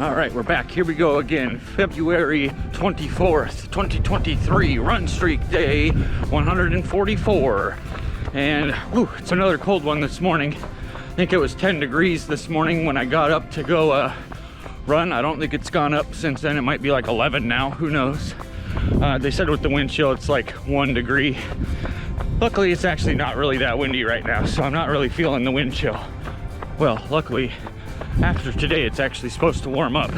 All right, we're back. Here we go again. February 24th, 2023, run streak day 144. And whew, it's another cold one this morning. I think it was 10 degrees this morning when I got up to go run. I don't think it's gone up since then. It might be like 11 now, who knows. They said with the wind chill it's like 1 degree. Luckily it's actually not really that windy right now, so I'm not really feeling the wind chill. Well, luckily after today it's actually supposed to warm up.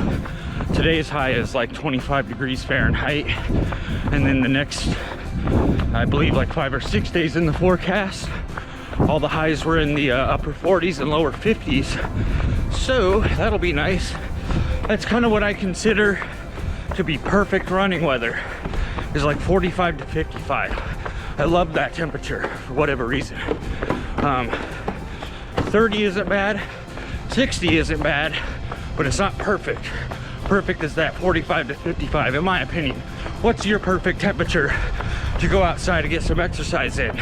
Today's high is like 25 degrees Fahrenheit, and then the next, I believe, like 5 or 6 days in the forecast, all the highs were in the upper 40s and lower 50s, so that'll be nice. That's kind of what I consider to be perfect running weather, is like 45 to 55. I love that temperature for whatever reason. 30 isn't bad, 60 isn't bad, but it's not perfect. Perfect is that 45 to 55, in my opinion. What's your perfect temperature to go outside and get some exercise in?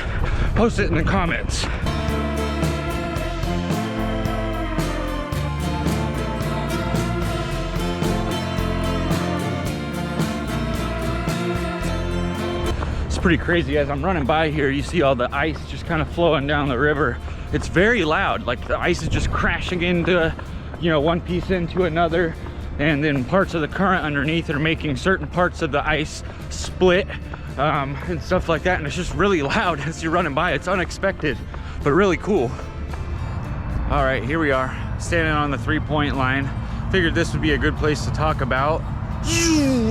Post it in the comments. It's pretty crazy. As I'm running by here, you see all the ice just kind of flowing down the river. It's very loud, like the ice is just crashing into, you know, one piece into another, and then parts of the current underneath are making certain parts of the ice split and stuff like that, and it's just really loud as you're running by. It's unexpected, but really cool. All right, here we are, standing on the 3-point line. Figured this would be a good place to talk about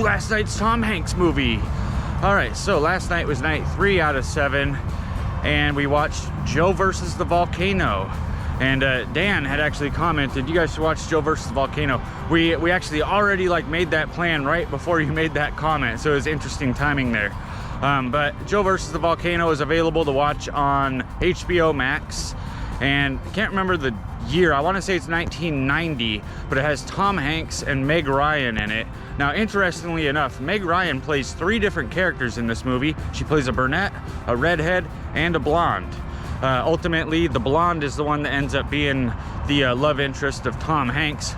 last night's Tom Hanks movie. All right, so last night was night 3 out of 7, and we watched Joe Versus The Volcano. And Dan had actually commented, you guys should watch Joe Versus The Volcano. We actually already like made that plan right before you made that comment, so it was interesting timing there. But Joe Versus The Volcano is available to watch on HBO Max, and I can't remember the year. I want to say it's 1990, but it has Tom Hanks and Meg Ryan in it. Now, interestingly enough, Meg Ryan plays 3 different characters in this movie. She plays a brunette, a redhead, and a blonde. Ultimately, the blonde is the one that ends up being the love interest of Tom Hanks.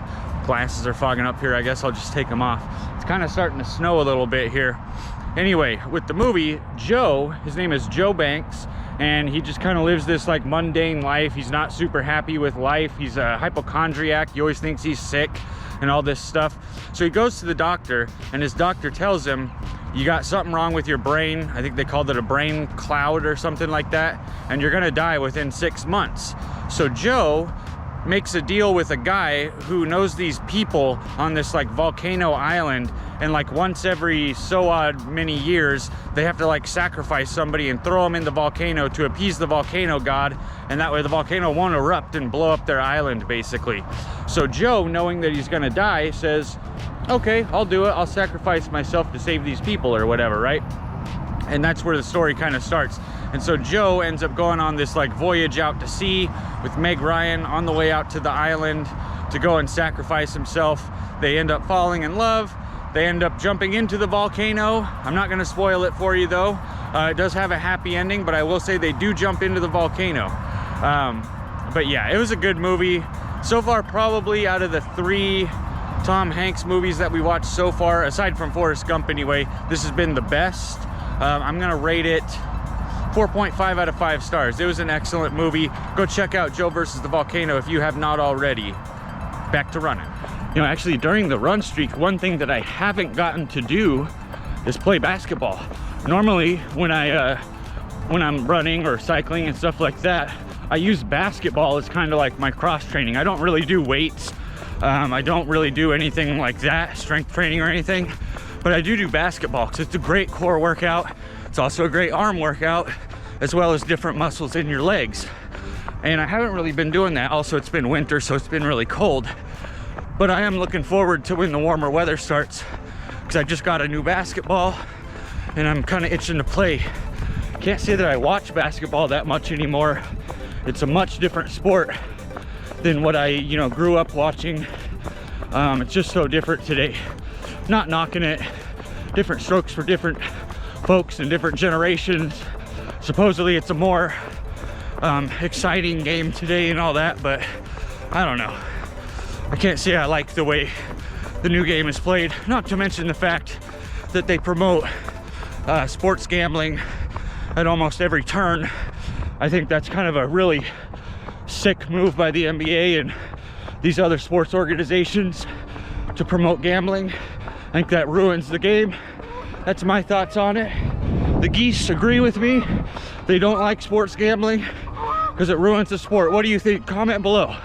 Glasses are fogging up here. I guess I'll just take them off. It's kind of starting to snow a little bit here. Anyway, with the movie, Joe, his name is Joe Banks, and he just kind of lives this like mundane life. He's not super happy with life. He's a hypochondriac. He always thinks he's sick and all this stuff. So he goes to the doctor, and his doctor tells him, you got something wrong with your brain. I think they called it a brain cloud or something like that, and you're gonna die within 6 months. So Joe makes a deal with a guy who knows these people on this like volcano island, and like once every so odd many years they have to like sacrifice somebody and throw them in the volcano to appease the volcano god, and that way the volcano won't erupt and blow up their island basically. So Joe, knowing that he's gonna die, says, okay, I'll do it. I'll sacrifice myself to save these people or whatever, right? And that's where the story kind of starts. And so Joe ends up going on this like voyage out to sea with Meg Ryan on the way out to the island to go and sacrifice himself. They end up falling in love. They end up jumping into the volcano. I'm not going to spoil it for you though. It does have a happy ending, but I will say they do jump into the volcano. But yeah, it was a good movie. So far, probably out of the 3 Tom Hanks movies that we watched so far, aside from Forrest Gump anyway, this has been the best. I'm gonna rate it 4.5 out of 5 stars. It was an excellent movie. Go check out Joe Versus The Volcano if you have not already. Back to running. You know, actually during the run streak, one thing that I haven't gotten to do is play basketball. Normally when I'm running or cycling and stuff like that, I use basketball as kind of like my cross training. I don't really do weights. I don't really do anything like that, strength training or anything, but I do basketball because it's a great core workout. It's also a great arm workout, as well as different muscles in your legs. And I haven't really been doing that. Also, it's been winter, so it's been really cold. But I am looking forward to when the warmer weather starts, because I just got a new basketball and I'm kind of itching to play. Can't say that I watch basketball that much anymore. It's a much different sport than what I, grew up watching. It's just so different today. Not knocking it. Different strokes for different folks and different generations. Supposedly it's a more exciting game today and all that, but I don't know. I can't say I like the way the new game is played. Not to mention the fact that they promote sports gambling at almost every turn. I think that's kind of a really sick move by the NBA and these other sports organizations to promote gambling. I think that ruins the game. That's my thoughts on it. The geese agree with me. They don't like sports gambling because it ruins the sport. What do you think? Comment below.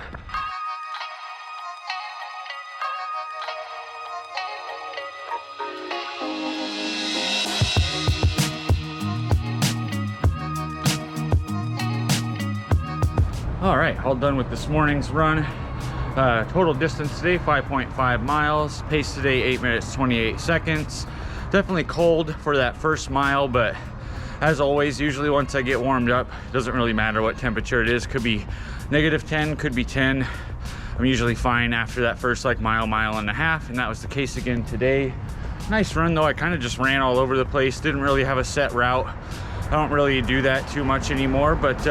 All right, all done with this morning's run. Total distance today, 5.5 miles. Pace today, 8 minutes, 28 seconds. Definitely cold for that first mile, but as always, usually once I get warmed up, it doesn't really matter what temperature it is. Could be -10, could be 10. I'm usually fine after that first like mile and a half, and that was the case again today. Nice run though. I kind of just ran all over the place. Didn't really have a set route. I don't really do that too much anymore, but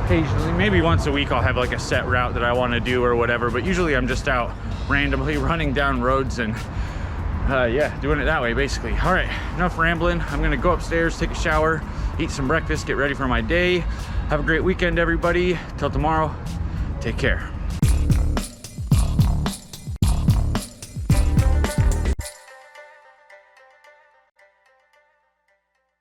occasionally, maybe once a week, I'll have like a set route that I want to do or whatever, but usually I'm just out randomly running down roads and yeah, doing it that way basically. All right, enough rambling. I'm gonna go upstairs, take a shower, eat some breakfast, get ready for my day. Have a great weekend, everybody. Till tomorrow, take care.